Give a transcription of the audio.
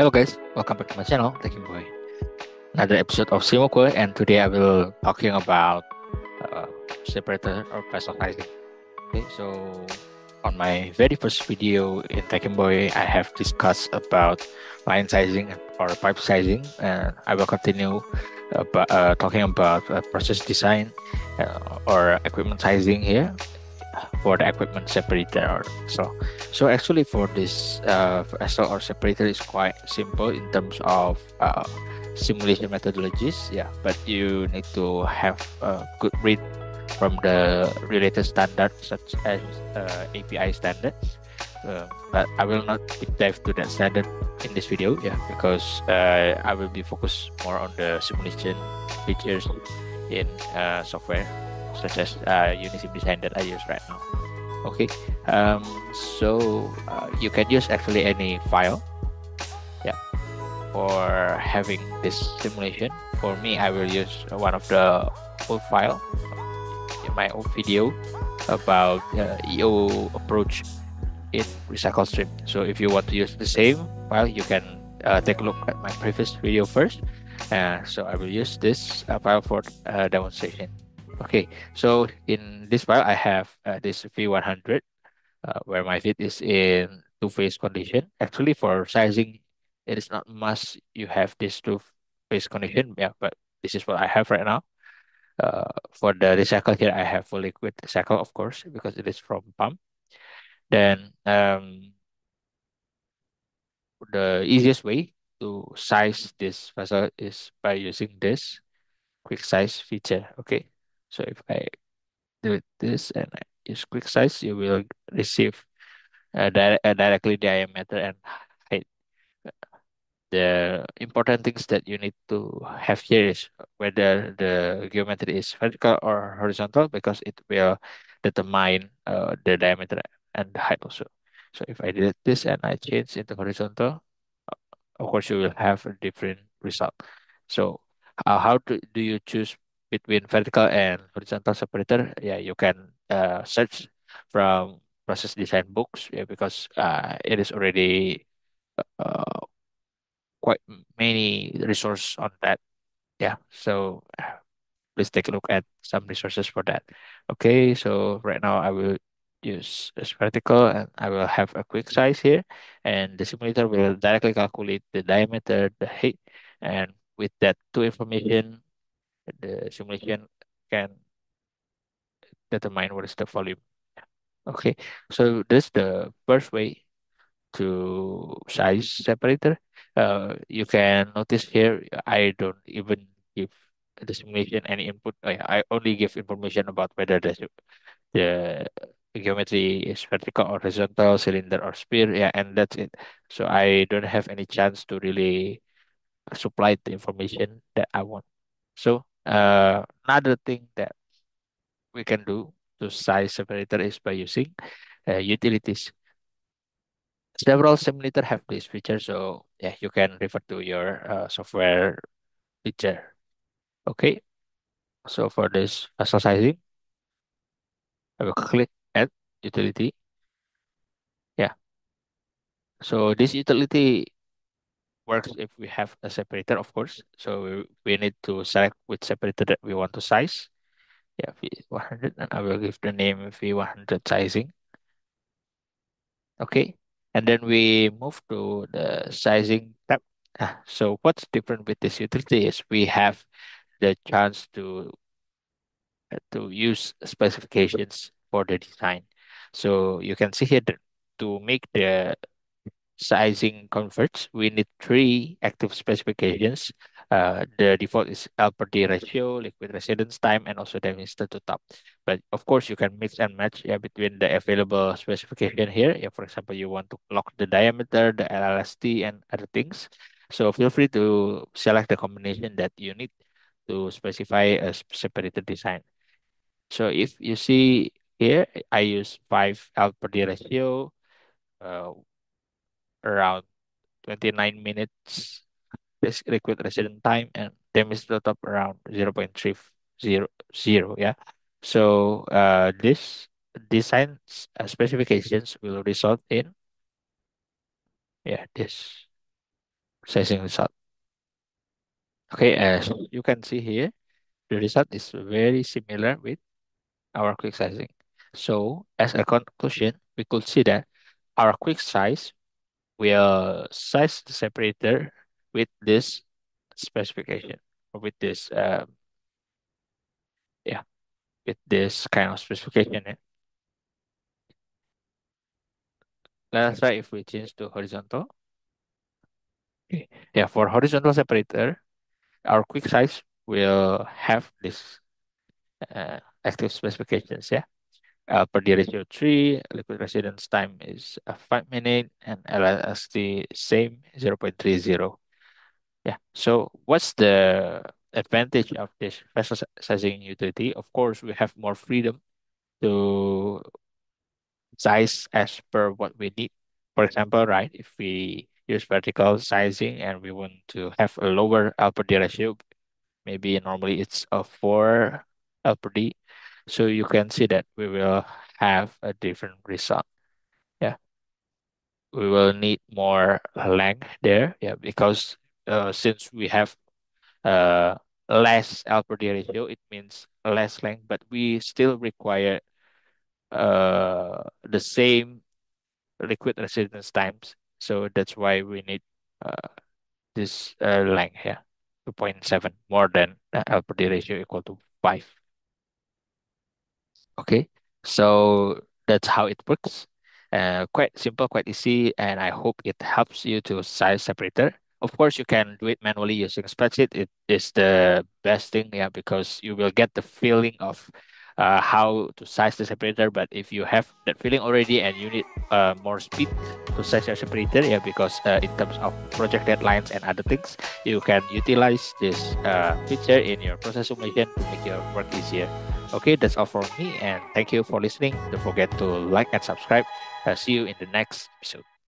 Hello guys, welcome back to my channel, Boy. Another episode of Simulkuy, and today I will talking about uh, separator or vessel sizing. Okay, so on my very first video in Boy, I have discussed about line sizing or pipe sizing, and I will continue talking about process design or equipment sizing here for the equipment separator so actually for this SL or separator is quite simple in terms of simulation methodologies, yeah, but you need to have a good read from the related standards such as API standards, but I will not deep dive to that standard in this video, yeah, because I will be focused more on the simulation features in software such as UniSim design that I use right now. Okay, um, you can use actually any file, yeah, for having this simulation. For me, I will use one of the old file in my old video about EO approach in recycle stream. So if you want to use the same file, you can take a look at my previous video first. So I will use this file for demonstration. Okay, so in this file, I have this V100 where my feed is in two-phase condition. Actually, for sizing, it is not must you have this two-phase condition. Yeah, but this is what I have right now. For the recycle here, I have full liquid recycle, of course, because it is from pump. Then the easiest way to size this vessel is by using this quick size feature. Okay, so if I do this and I use quick size, you will receive directly diameter and height. The important things that you need to have here is whether the geometry is vertical or horizontal because it will determine the diameter and the height also. So if I did this and I change into horizontal, of course you will have a different result. So do you choose between vertical and horizontal separator? Yeah, you can search from process design books, yeah, because it is already uh, quite many resources on that. Yeah, so please take a look at some resources for that. Okay, so right now I will use this vertical and I will have a quick size here, and the simulator will directly calculate the diameter, the height, and with that two information, the simulation can determine what is the volume. Okay, so this is the first way to size separator. You can notice here, I don't even give the simulation any input. I only give information about whether the geometry is vertical or horizontal, cylinder or sphere. Yeah, and that's it. So I don't have any chance to really supply the information that I want. So another thing that we can do to size separator is by using utilities. Several simulator have this feature, so yeah, you can refer to your software feature. Okay, so for this file sizing, I will click add utility. Yeah, so this utility works if we have a separator, of course. So we need to select which separator that we want to size. Yeah, V100, and I will give the name V100 sizing. Okay, and then we move to the sizing tab. So what's different with this utility is we have the chance to use specifications for the design. So you can see here that to make the sizing converts, we need three active specifications. The default is L per D ratio, liquid residence time, and also diameter to top. But of course, you can mix and match, yeah, between the available specification here. Yeah, for example, you want to lock the diameter, the LLST, and other things. So feel free to select the combination that you need to specify a separated design. So if you see here, I use 5 L per D ratio, uh, around 29 minutes this liquid resident time, and damage to the top around 0.300. Yeah. So this design specifications will result in, yeah, this. sizing result. Okay, as you can see here, the result is very similar with our quick sizing. So as a conclusion, we could see that our quick size will size the separator with this specification, or with this yeah, with this kind of specification. Let's try if we change to horizontal. Okay. Yeah, for horizontal separator, our quick size will have this active specifications. Yeah. Per D ratio 3, liquid residence time is 5 minutes, and LST same 0.30. Yeah. So what's the advantage of this vessel sizing utility? Of course, we have more freedom to size as per what we need. For example, right, if we use vertical sizing and we want to have a lower L per D ratio, maybe normally it's a 4 L per D. So you can see that we will have a different result. Yeah, we will need more length there. Yeah, because since we have uh, less L per D ratio, it means less length, but we still require the same liquid residence times. So that's why we need uh, this length here, 2.7 more than L per D ratio equal to 5. Okay, so that's how it works. Quite simple, quite easy, and I hope it helps you to size separator. Of course, you can do it manually using spreadsheet. It is the best thing, yeah, because you will get the feeling of how to size the separator. But if you have that feeling already and you need more speed to size your separator, yeah, because in terms of project deadlines and other things, you can utilize this feature in your process simulation to make your work easier. Okay, that's all from me, and thank you for listening. Don't forget to like and subscribe. See you in the next episode.